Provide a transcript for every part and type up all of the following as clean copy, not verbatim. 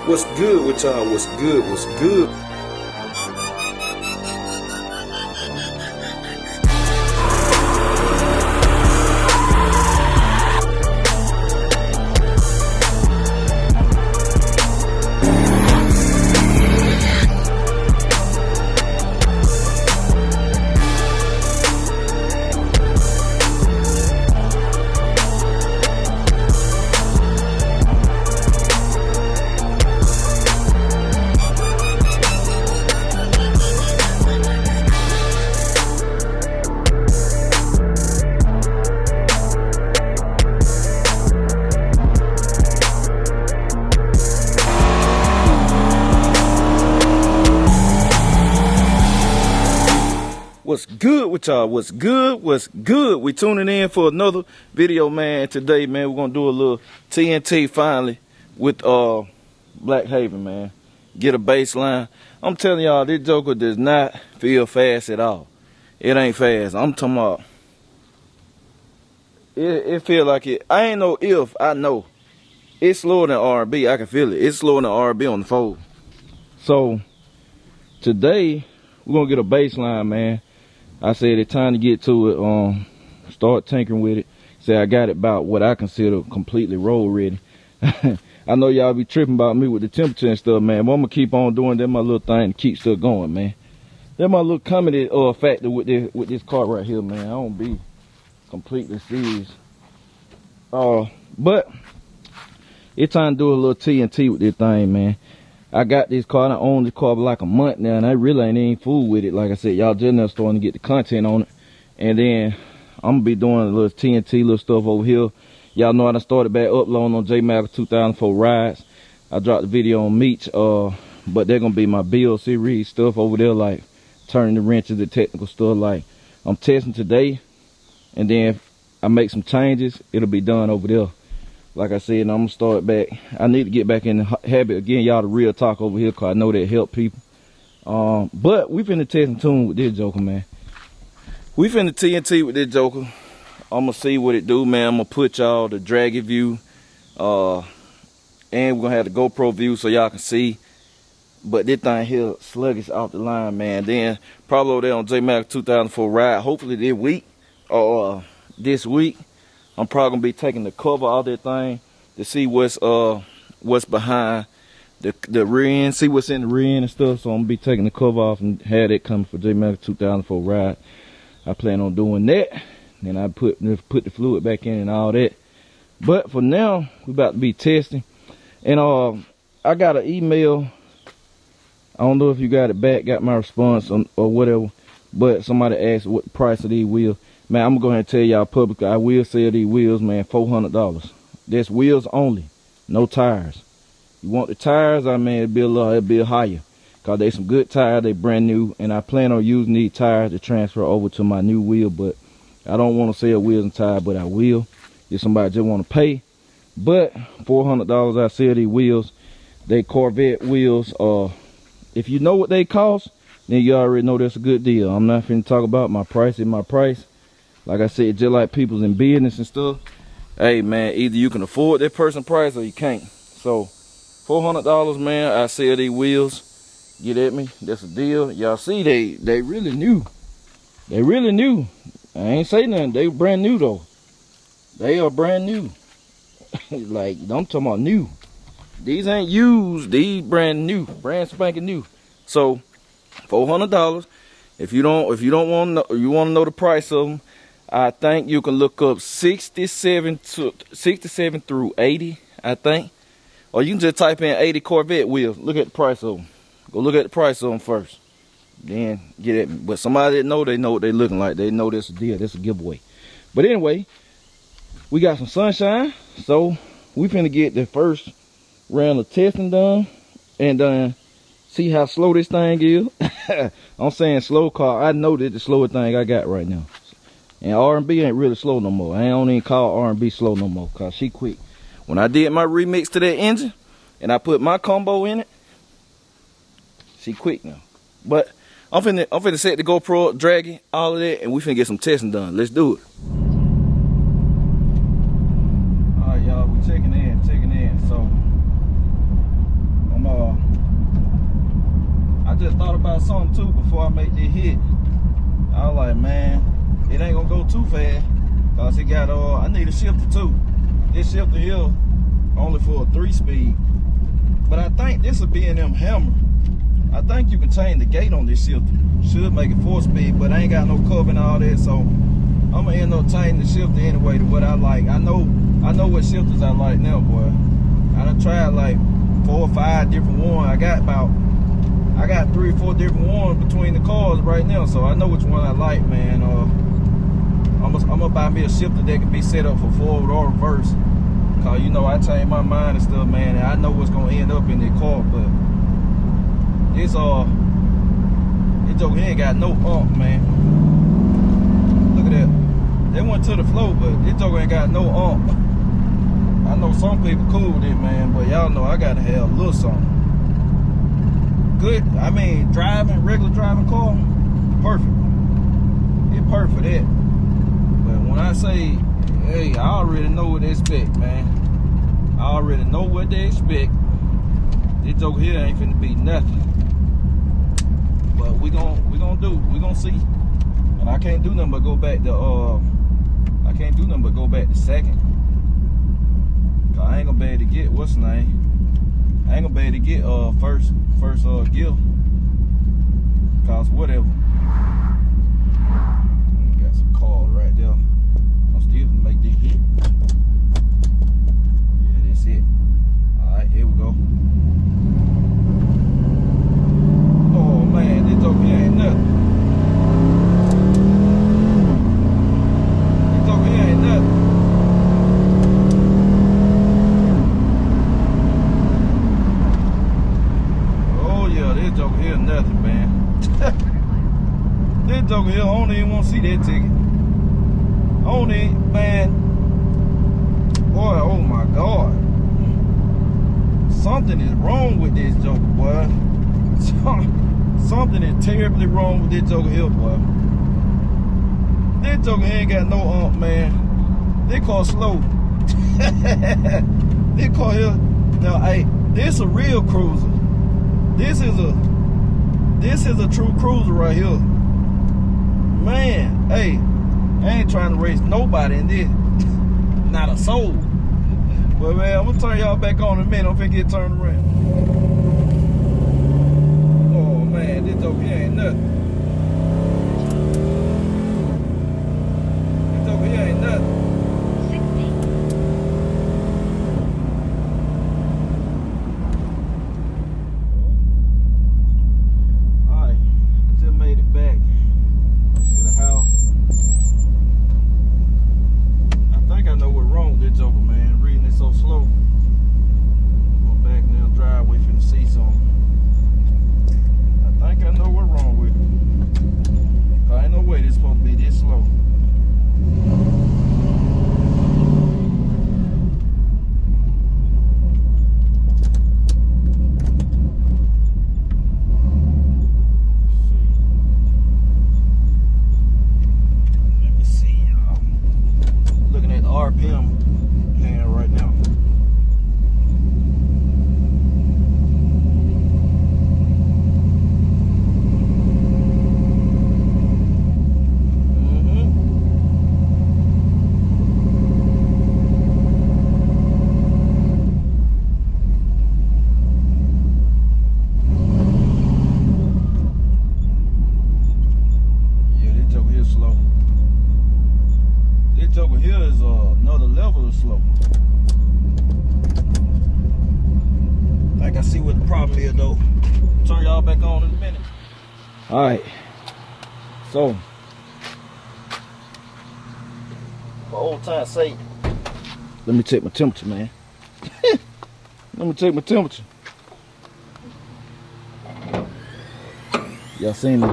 What's good with y'all? What's good? What's good? What's good with y'all? What's good? What's good? We tuning in for another video, man. Today, man, we're gonna do a little TNT finally with Black Haven, man. Get a baseline. I'm telling y'all, this joker does not feel fast at all. It ain't fast. I'm talking about it feel like it. I ain't know if I know it's slower than R&B. I can feel it. It's slower than R&B on the fold. So today we're gonna get a baseline, man. I said it's time to get to it, start tinkering with it. Say I got it about what I consider completely roll ready. I know y'all be tripping about me with the temperature and stuff, man, but I'm gonna keep on doing that my little thing to keep stuff going, man. That's my little comedy factor with this car right here, man. I don't be completely serious. But it's time to do a little TNT with this thing, man. I got this car, and I own this car for like a month now, and I really ain't fool with it. Like I said, y'all just now starting to get the content on it. And then I'm gonna be doing a little TNT, little stuff over here. Y'all know I done started back uploading on Jmalcom 2004 rides. I dropped the video on Meech, but they're gonna be my build series stuff over there, like turning the wrenches, the technical stuff. Like I'm testing today, and then if I make some changes, it'll be done over there. Like I said, I'm gonna start back. I need to get back in the habit again, y'all, the real talk over here, cause I know that help people. But we finna test and tune with this joker, man. We finna TNT with this joker. I'm gonna see what it do, man. I'm gonna put y'all the draggy view, and we're gonna have the GoPro view so y'all can see. But this thing here sluggish off the line, man. Then probably over there on Jmalcom 2004 ride, hopefully this week or this week. I'm probably gonna be taking the cover off that thing to see what's behind the rear end, see what's in the rear end and stuff. So I'm gonna be taking the cover off and have it coming for Jmalcom 2004 ride. I plan on doing that. Then I put the fluid back in and all that. But for now, we about to be testing. And I got an email. I don't know if you got it back, got my response or whatever. But somebody asked what the price of these wheels. Man, I'm going to go ahead and tell y'all publicly, I will sell these wheels, man, $400. That's wheels only, no tires. You want the tires, I mean, it'll be higher. Because they some good tires, they brand new, and I plan on using these tires to transfer over to my new wheel, but I don't want to sell wheels and tires, but I will if somebody just want to pay. But $400, I sell these wheels. They Corvette wheels. If you know what they cost, then you already know that's a good deal. I'm not finna talk about my price is my price. Like I said, just like people's in business and stuff, hey man, either you can afford that person price or you can't. So $400, man, I sell these wheels. Get at me, that's a deal. Y'all see they really new. They really new. I ain't say nothing, they brand new though. They are brand new. Like, I'm talking about new. These ain't used, these brand new, brand spanking new. So $400. If you don't want to know, you want to know the price of them, I think you can look up 67 through 80, I think. Or you can just type in 80 Corvette wheels. Look at the price of them. Go look at the price of them first. Then get at me. But somebody that know, they know what they looking like. They know this a deal. This a giveaway. But anyway, we got some sunshine. So we finna get the first round of testing done. And see how slow this thing is. I'm saying slow car. I know that the slowest thing I got right now. And R&B ain't really slow no more. I don't even call R&B slow no more, cause she quick. When I did my remix to that engine and I put my combo in it, she quick now. But I'm finna set the GoPro, drag it, all of that, and we finna get some testing done. Let's do it. Alright y'all, we checking in. So I'm thought about something too before I make this hit. I was like, man, it ain't gonna go too fast. Cause it got, I need a shifter too. This shifter here, only for a 3-speed. But I think this will be in them hammer. I think you can change the gate on this shifter. Should make it 4-speed, but I ain't got no cover and all that, so I'm gonna end up changing the shifter anyway to what I like. I know what shifters I like now, boy. I done tried like 4 or 5 different ones. I got 3 or 4 different ones between the cars right now, so I know which one I like, man. I'm gonna buy me a shifter that can be set up for forward or reverse. Cause you know I change my mind and stuff, man, and I know what's gonna end up in the car, but this joker here ain't got no ump, man. Look at that. They went to the flow, but this joker ain't got no ump. I know some people cool with it, man, but y'all know I gotta have a little something. Good, I mean, regular driving car, perfect. It's perfect for that. But when I say, hey, I already know what they expect, man. I already know what they expect. This joker here ain't finna be nothing. But we gonna see. And I can't do nothing but go back to second. Cause I ain't gonna be able to get what's the name. I ain't gonna be able to get first gear. Cause whatever. Got some cars right there. I'm still gonna make this hit. Yeah, that's it. Alright, here we go. Oh man, this over here ain't nothing. This over here ain't nothing. Oh yeah, this over here nothing, man. This over here, I don't even want to see that ticket. Only, man, boy, oh my God. Something is wrong with this joker, boy. Something is terribly wrong with this joker here, boy. This joker here ain't got no ump, man. They call slow. They call here, now, hey, this a real cruiser. This is a true cruiser right here. Man, hey. I ain't trying to race nobody in this. Not a soul. But man, I'm gonna turn y'all back on in a minute. I'm finna get turned around. Oh man, this over here ain't nothing. This over here ain't nothing. Alright, I just made it back to the house. I know what's wrong with this joker, man. Reading it so slow. Go back now, driveway finna see something. I think I know what's wrong with it. Ain't no way this supposed to be this slow. RPM hand right now. Yeah, this joker here slow. This joker here is another level of slow. I think I see what the problem is though. Turn y'all back on in a minute. Alright. So, for old time's sake, let me check my temperature, man. Let me check my temperature. Y'all seen me,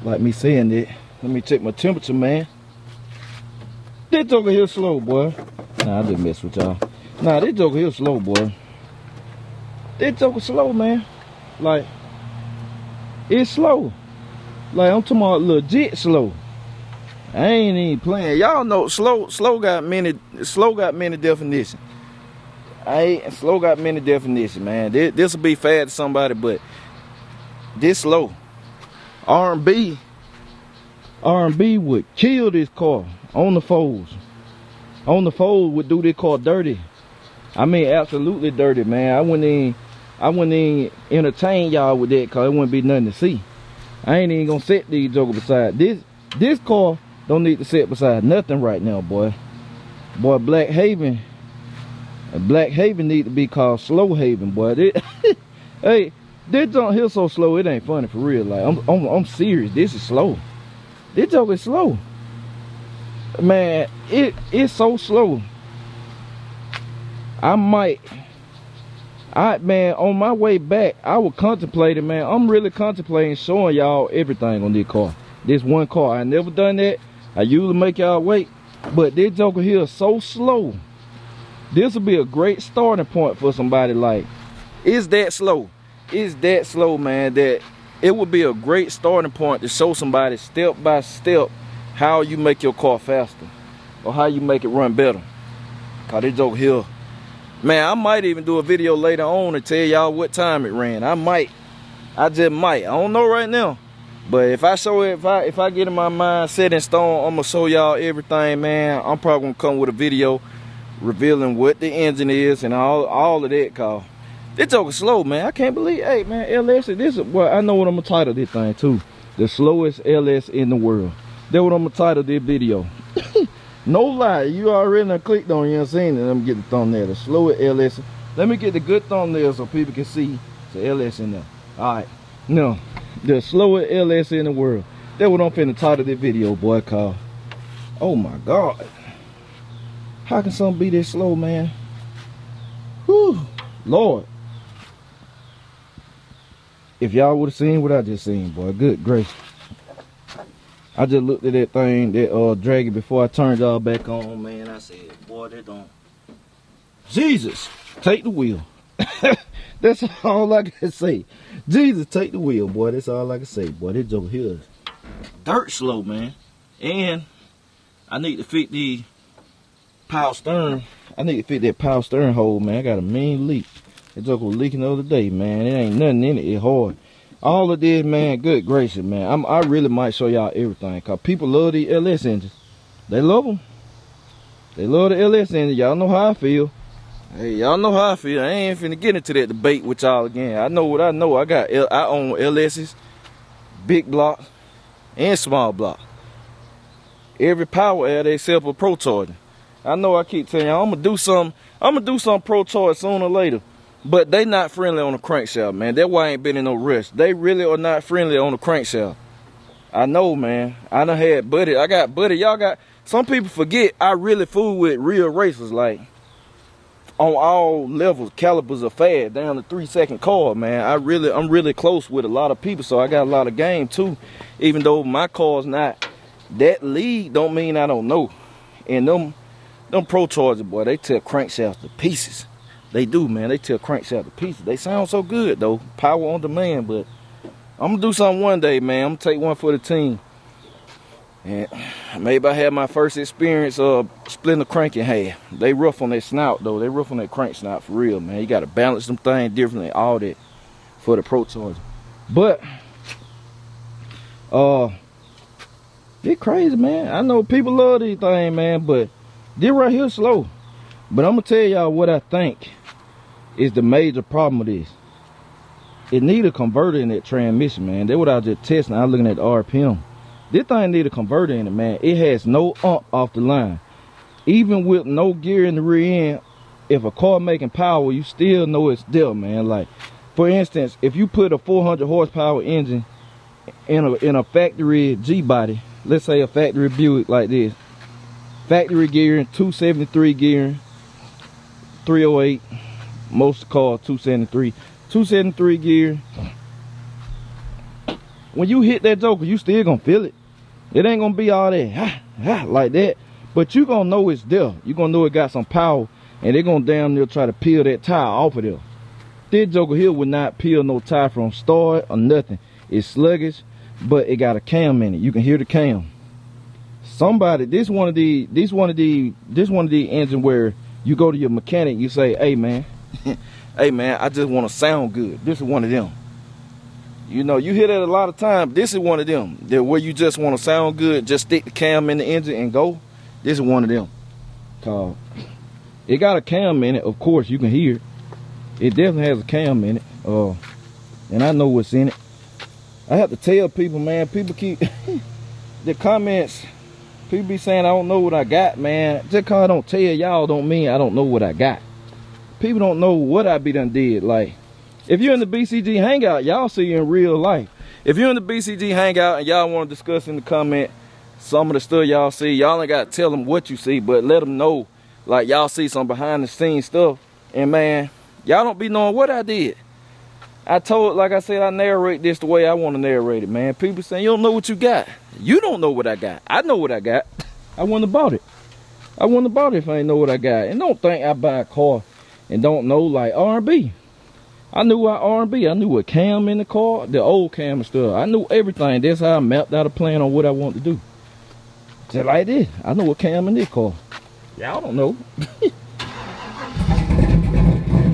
like me saying that. Let me check my temperature, man. This joker here slow, boy. Nah, I didn't mess with y'all. Nah, this joker here slow, boy. This joker slow, man. Like, it's slow. Like, I'm talking about legit slow. I ain't even playing. Y'all know slow got many definitions. Slow got many definitions, man. This will be fast to somebody, but this slow. R&B would kill this car on the folds. On the fold would do this car dirty. I mean, absolutely dirty, man. I wouldn't even entertain y'all with that, cause it wouldn't be nothing to see. I ain't even gonna set these jokers beside this car. Don't need to sit beside nothing right now, boy. Boy, Black Haven need to be called Slow Haven, boy. Hey, this junk here so slow, it ain't funny for real. Like, I'm serious. This is slow. This joke is slow, man. It's so slow. Man, on my way back, I was contemplating, man. I'm really contemplating showing y'all everything on this car. This one car, I never done that. I usually make y'all wait, but this joker here is so slow. This will be a great starting point for somebody. Like, it's that slow. It's that slow, man, that it would be a great starting point to show somebody step by step how you make your car faster or how you make it run better. Cause this joker here, man, I might even do a video later on to tell y'all what time it ran. I just might. I don't know right now. But if I show it, if I get in my mind set in stone, I'm gonna show y'all everything, man. I'm probably gonna come with a video revealing what the engine is and all of that, cause this joker slow, man. I can't believe, hey man, LS, this is, well, I know what I'm gonna title this thing too. The slowest LS in the world. That's what I'm gonna title this video. No lie, you already done clicked on, you know what I'm saying? And let me get the thumbnail, the slowest LS. Let me get the good thumbnail so people can see the LS in there. Alright, no, the slowest LS in the world. That's what I'm finna title this video, boy, cause, oh my God. How can something be this slow, man? Whew, Lord. If y'all would have seen what I just seen, boy, good grace. I just looked at that thing, that Dragon, before I turned y'all back on, man. I said, boy, they don't. Jesus, take the wheel. That's all I can say. Jesus, take the wheel, boy. That's all I can say, boy. This joke here is dirt slow, man. And I need to fit the power steering. I need to fit that power steering hole, man. I got a mean leak. That joke was leaking the other day, man. It ain't nothing in it. It's hard. All of this, man, good gracious, man. I really might show y'all everything, because people love these LS engines. They love them. They love the LS engine. Y'all know how I feel. Hey, y'all know how I feel. I ain't finna get into that debate with y'all again. I know what I know. I own LS's, big block and small block. Every power air they sell for pro charging. I know I keep telling y'all I'm gonna do some pro charge sooner or later. But they not friendly on the crankshaft, man. That's why I ain't been in no rush. They really are not friendly on the crankshaft. I know, man. I done had Buddy. I got Buddy. Y'all got, some people forget I really fool with real racers, like on all levels. Calipers are fast down to 3-second car, man. I'm really close with a lot of people, so I got a lot of game too. Even though my car's not that lead, don't mean I don't know. And them pro chargers, boy, they tear crankshafts to pieces. They do, man. They tear crankshaft to pieces. They sound so good, though. Power on demand, but I'm going to do something one day, man. I'm going to take one for the team. And maybe I had my first experience of splitting the crank in half. They rough on that snout, though. They rough on that crank snout for real, man. You got to balance them things differently, all that, for the pro charger. But, it's crazy, man. I know people love these things, man, but this right here is slow. But I'm going to tell y'all what I think is the major problem with this. It need a converter in that transmission, man. That's what I was just testing. I was looking at the RPM. This thing need a converter in it, man. It has no off the line. Even with no gear in the rear end, if a car making power, you still know it's there, man. Like, for instance, if you put a 400 horsepower engine in a factory G body, let's say a factory Buick like this, factory gearing, 273 gearing, 308, most cars 273 gear. When you hit that joker, you still gonna feel it. It ain't gonna be all that like that, but you gonna know it's there. You gonna know it got some power, and they gonna damn near try to peel that tire off of there. This joker here would not peel no tire from start or nothing. It's sluggish, but it got a cam in it. You can hear the cam. Somebody, this one of the engine where you go to your mechanic, you say, hey man, hey man, I just want to sound good. This is one of them. You know, you hear that a lot of times. This is one of them. That where you just want to sound good, just stick the cam in the engine and go. This is one of them. Cause it got a cam in it, of course, you can hear it. It definitely has a cam in it. And I know what's in it. I have to tell people, man, people keep the comments, people be saying I don't know what I got, man. Just cause I don't tell y'all don't mean I don't know what I got. People don't know what I be done did. Like, if you're in the BCG Hangout, y'all see in real life. If you're in the BCG Hangout and y'all want to discuss in the comment some of the stuff y'all see, y'all ain't got to tell them what you see, but let them know, like, y'all see some behind the scenes stuff. And man, y'all don't be knowing what I did. I told, like I said, I narrate this the way I want to narrate it, man. People saying, you don't know what you got. You don't know what I got. I know what I got. I wouldn't have bought it. I wouldn't have bought it if I ain't know what I got. And don't think I buy a car and don't know, like, R&B. I knew what R&B. I knew what cam in the car, the old cam and stuff. I knew everything. That's how I mapped out a plan on what I want to do. Just like this. I know what cam in this car. Y'all don't know.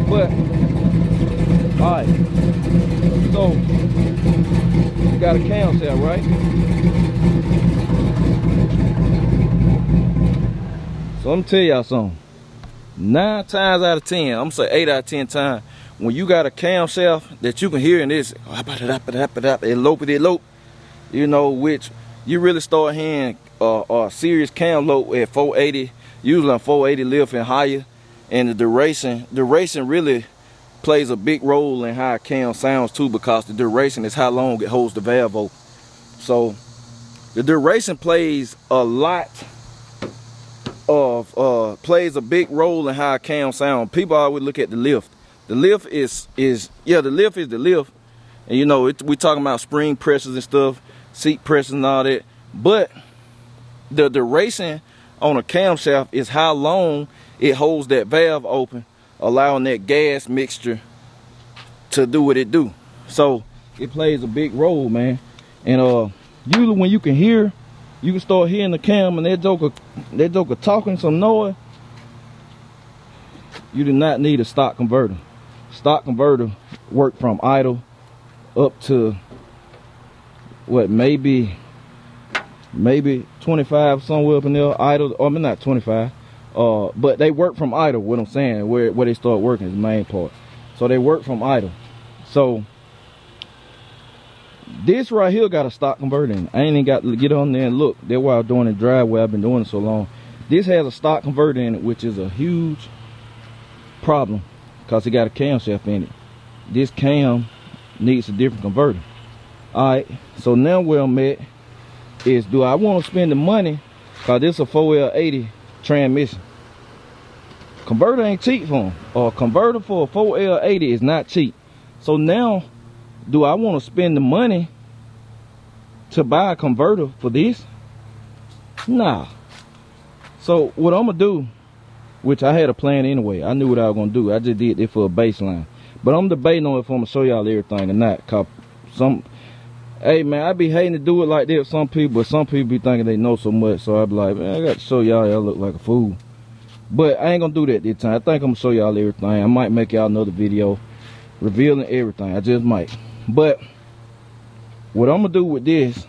But, alright. So, you got a cam set, right? So, let me tell y'all something. 9 times out of 10, I'm gonna say 8 out of 10 times, when you got a camshaft that you can hear in this, elope, you know, which you really start hearing a serious cam lope at 480, usually on 480 lift and higher, and the duration really plays a big role in how a cam sounds too, because the duration is how long it holds the valve open. So the duration plays a lot of plays a big role in how a cam sound. People always look at the lift. The lift is the lift is the lift, and you know we talking about spring pressures and stuff, seat pressures and all that. But the duration on a camshaft is how long it holds that valve open, allowing that gas mixture to do what it do. So it plays a big role, man. And usually when you can hear, you can start hearing the cam and that joker talking some noise, you do not need a stock converter. Stock converter work from idle up to what, maybe 25 somewhere up in there idle. I mean, not 25, but they work from idle. What I'm saying, where they start working is the main part. So they work from idle. So this right here got a stock converter in it. I ain't even got to get on there and look. That's why I'm doing the driveway. I've been doing it so long. This has a stock converter in it, which is a huge problem because it got a camshaft in it. This cam needs a different converter. Alright, so now where I'm at is, do I want to spend the money, because this is a 4L80 transmission. Converter ain't cheap for them. A converter for a 4L80 is not cheap. So now, do I want to spend the money to buy a converter for this? Nah. So what I'm gonna do, which I had a plan anyway, I knew what I was gonna do. I just did it for a baseline. But I'm debating on if I'm gonna show y'all everything or not. Cause hey man, I be hating to do it like that with some people, but some people be thinking they know so much. So I be like, man, I got to show y'all look like a fool. But I ain't gonna do that this time. I think I'm gonna show y'all everything. I might make y'all another video revealing everything. I just might. But what I'm gonna do with this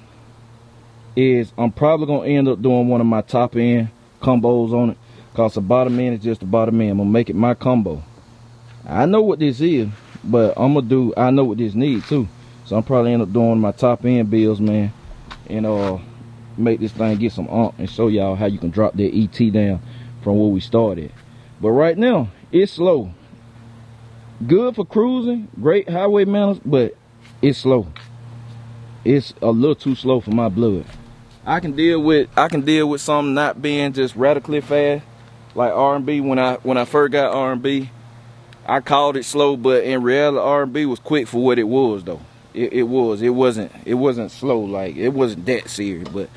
is I'm probably gonna end up doing one of my top end combos on it, cause the bottom end is just the bottom end. I'm gonna make it my combo. I know what this is, but I know what this needs too. So I'm probably end up doing my top end builds, man, and make this thing get some ump and show y'all how you can drop that ET down from where we started. But right now it's slow. Good for cruising, great highway manners, but it's slow. It's a little too slow for my blood. I can deal with something not being just radically fast, like R&B. When I first got R&B, I called it slow, but in reality R&B was quick for what it was though. It wasn't slow, like it wasn't that serious, but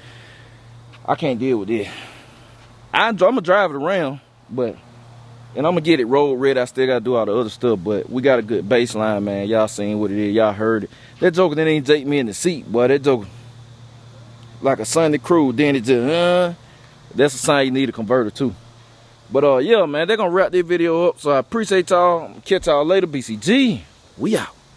I can't deal with it. I'm gonna drive it around, and I'm gonna get it road ready. I still gotta do all the other stuff, but we got a good baseline, man. Y'all seen what it is, y'all heard it. That joker didn't even take me in the seat, boy. That joker like a Sunday crew, then it just that's a sign you need a converter too. But yeah, man, they're gonna wrap this video up. So I appreciate y'all. Catch y'all later. BCG, we out.